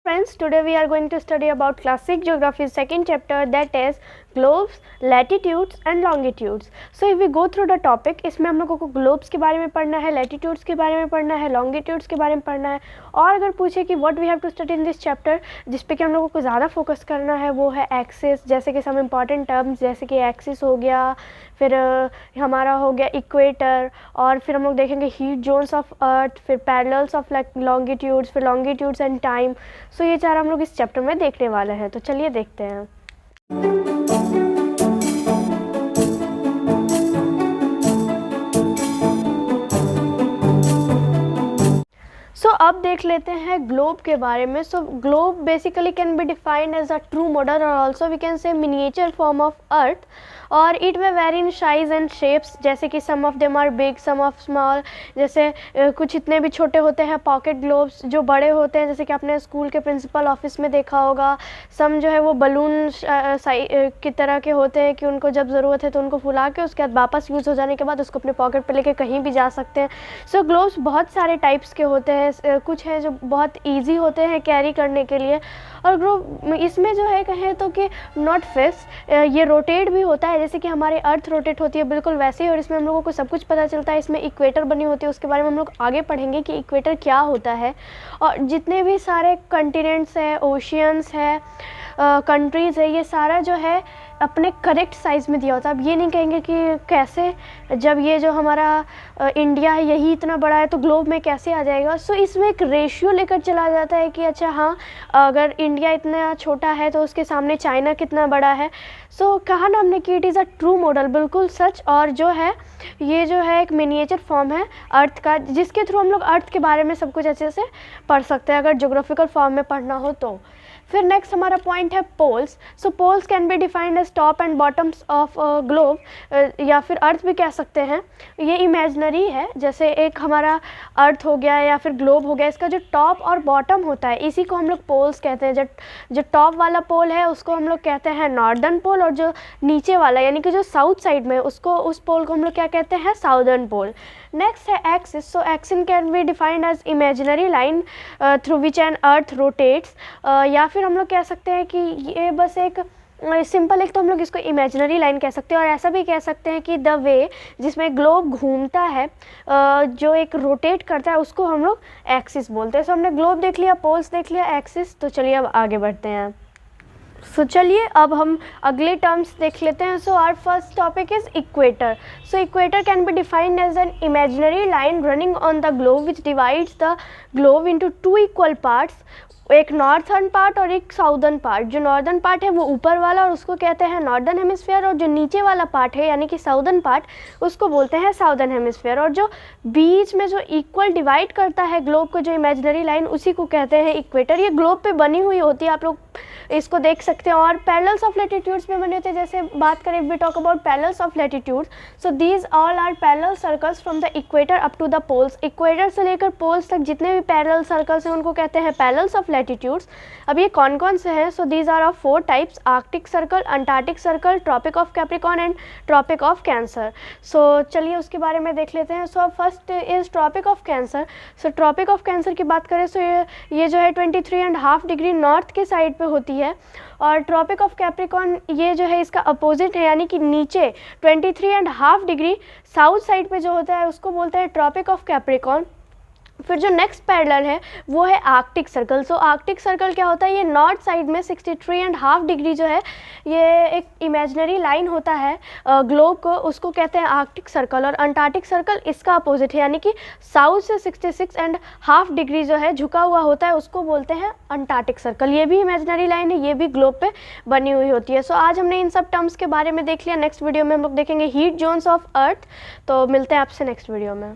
Friends, today we are going to study about classic geography second chapter, that is globes, latitudes and longitudes. So if we go through the topic, इसमें हम लोगों को globes के बारे में पढ़ना है, लैटिट्यूड्स के बारे में पढ़ना है, लॉन्गिट्यूड्स के बारे में पढ़ना है, और अगर पूछे कि what we have to study in this chapter, जिस पे कि हम लोगों को ज़्यादा फोकस करना है वो है एक्सिस, जैसे कि सम इम्पॉर्टेंट टर्म्स जैसे कि एक्सिस हो गया, फिर हमारा हो गया इक्वेटर, और फिर हम लोग देखेंगे हीट जोन्स ऑफ अर्थ, फिर पैरेलल्स ऑफ लॉन्गिट्यूड्स, फिर लॉन्गिट्यूड्स एंड टाइम. सो ये चार हम लोग इस चैप्टर में देखने वाले हैं. तो चलिए देखते हैं. अब देख लेते हैं ग्लोब के बारे में. So globe basically can be defined as a true model और also we can say miniature form of Earth, और इट में very in size and shapes, जैसे कि some of them are big, some of small. जैसे कुछ इतने भी छोटे होते हैं पॉकेट ग्लोब्स, जो बड़े होते हैं जैसे कि आपने स्कूल के प्रिंसिपल ऑफिस में देखा होगा. सम जो है वो बलून की तरह के होते हैं कि उनको जब ज़रूरत है तो उनको फुला के उसके बाद वापस यूज़ हो जाने के बाद उसको अपने पॉकेट पे लेके कहीं भी जा सकते हैं. सो ग्लोब्स बहुत सारे टाइप्स के होते हैं. कुछ है जो बहुत ईजी होते हैं कैरी करने के लिए, और ग्लोब इसमें जो है कहें तो कि नॉट फिक्स, ये रोटेट भी होता है जैसे कि हमारे अर्थ रोटेट होती है बिल्कुल वैसे ही, और इसमें हम लोगों को सब कुछ पता चलता है. इसमें इक्वेटर बनी होती है, उसके बारे में हम लोग आगे पढ़ेंगे कि इक्वेटर क्या होता है. और जितने भी सारे कंटिनेंट्स हैं, ओशियंस है, कंट्रीज़ है, ये सारा जो है अपने करेक्ट साइज़ में दिया होता है. अब ये नहीं कहेंगे कि कैसे, जब ये जो हमारा इंडिया है यही इतना बड़ा है तो ग्लोब में कैसे आ जाएगा. सो इसमें एक रेशियो लेकर चला जाता है कि अच्छा हाँ, अगर इंडिया इतना छोटा है तो उसके सामने चाइना कितना बड़ा है. सो कहा ना हमने कि it is a true model, बिल्कुल सच. और जो है ये जो है एक मिनिएचर फॉर्म है अर्थ का, जिसके थ्रू हम लोग अर्थ के बारे में सब कुछ अच्छे से पढ़ सकते हैं अगर जोग्राफिकल फॉर्म में पढ़ना हो तो. फिर नेक्स्ट हमारा पॉइंट है poles. So poles can be defined as top and bottoms of globe, या फिर अर्थ भी कह सकते हैं. ये इमेजनरी है, जैसे एक हमारा अर्थ हो गया या फिर ग्लोब हो गया, इसका जो टॉप और बॉटम होता है इसी को हम लोग पोल्स कहते हैं. जो टॉप वाला पोल है उसको हम लोग कहते हैं नॉर्दर्न पोल, और जो नीचे वाला यानी कि जो साउथ साइड में उसको, उस पोल को हम लोग क्या कहते हैं, साउदर्न पोल. नेक्स्ट है axis. So axis can be defined as imaginary line through which an earth rotates, या फिर हम लोग कह सकते हैं कि ये बस एक सिंपल, एक तो हम लोग इसको इमेजिनरी लाइन कह सकते हैं, और ऐसा भी कह सकते हैं कि द वे जिसमें ग्लोब घूमता है, जो एक रोटेट करता है, उसको हम लोग एक्सिस बोलते हैं. सो हमने ग्लोब देख लिया, पोल्स देख लिया, एक्सिस. तो चलिए अब आगे बढ़ते हैं. सो चलिए अब हम अगले टर्म्स देख लेते हैं. So our first topic is equator. So equator can be defined as an imaginary line running on the globe which divides the globe into two equal parts, एक नॉर्थर्न पार्ट और एक साउदर्न पार्ट. जो northern part है वो ऊपर वाला और उसको कहते हैं नॉर्दर्न हेमिस्फीयर, और जो नीचे वाला पार्ट है यानी कि साउदर्न पार्ट उसको बोलते हैं साउदर्न हेमिस्फीयर. और जो बीच में जो इक्वल डिवाइड करता है ग्लोब को, जो इमेजिनरी लाइन, उसी को कहते हैं इक्वेटर. ये ग्लोब पे बनी हुई होती है, आप लोग इसको देख सकते हैं, और पैरेलल्स ऑफ लैटिट्यूड्स में बने होते हैं. जैसे बात करें we talk about parallels of latitudes, so these all are parallel circles from the equator up to the poles. Equator से लेकर पोल्स तक जितने भी पैरेलल सर्कल्स हैं उनको कहते हैं पैरेलल्स ऑफ लैटिट्यूड्स. अब ये कौन कौन से हैं? So these are of 4 types: Arctic Circle, Antarctic Circle, Tropic of Capricorn and Tropic of Cancer. So चलिए उसके बारे में देख लेते हैं. So first is Tropic of Cancer. So Tropic of Cancer की बात करें, सो ये जो है 23.5 डिग्री नॉर्थ के साइड पे होती है, और ट्रॉपिक ऑफ कैप्रिकॉर्न ये जो है इसका अपोजिट है, यानी कि नीचे 23.5 डिग्री साउथ साइड पे जो होता है उसको बोलते हैं ट्रॉपिक ऑफ कैप्रिकॉर्न. फिर जो नेक्स्ट पैरेलल है वो है आर्कटिक सर्कल. सो आर्कटिक सर्कल क्या होता है? ये नॉर्थ साइड में 63.5 डिग्री जो है ये एक इमेजिनरी लाइन होता है ग्लोब को, उसको कहते हैं आर्कटिक सर्कल. और अंटार्कटिक सर्कल इसका अपोजिट है, यानी कि साउथ से 66.5 डिग्री जो है झुका हुआ होता है, उसको बोलते हैं अंटार्कटिक सर्कल. ये भी इमेजिनरी लाइन है, ये भी ग्लोब पे बनी हुई होती है. सो आज हमने इन सब टर्म्स के बारे में देख लिया. नेक्स्ट वीडियो में हम लोग देखेंगे हीट जोन्स ऑफ अर्थ. तो मिलते हैं आपसे नेक्स्ट वीडियो में.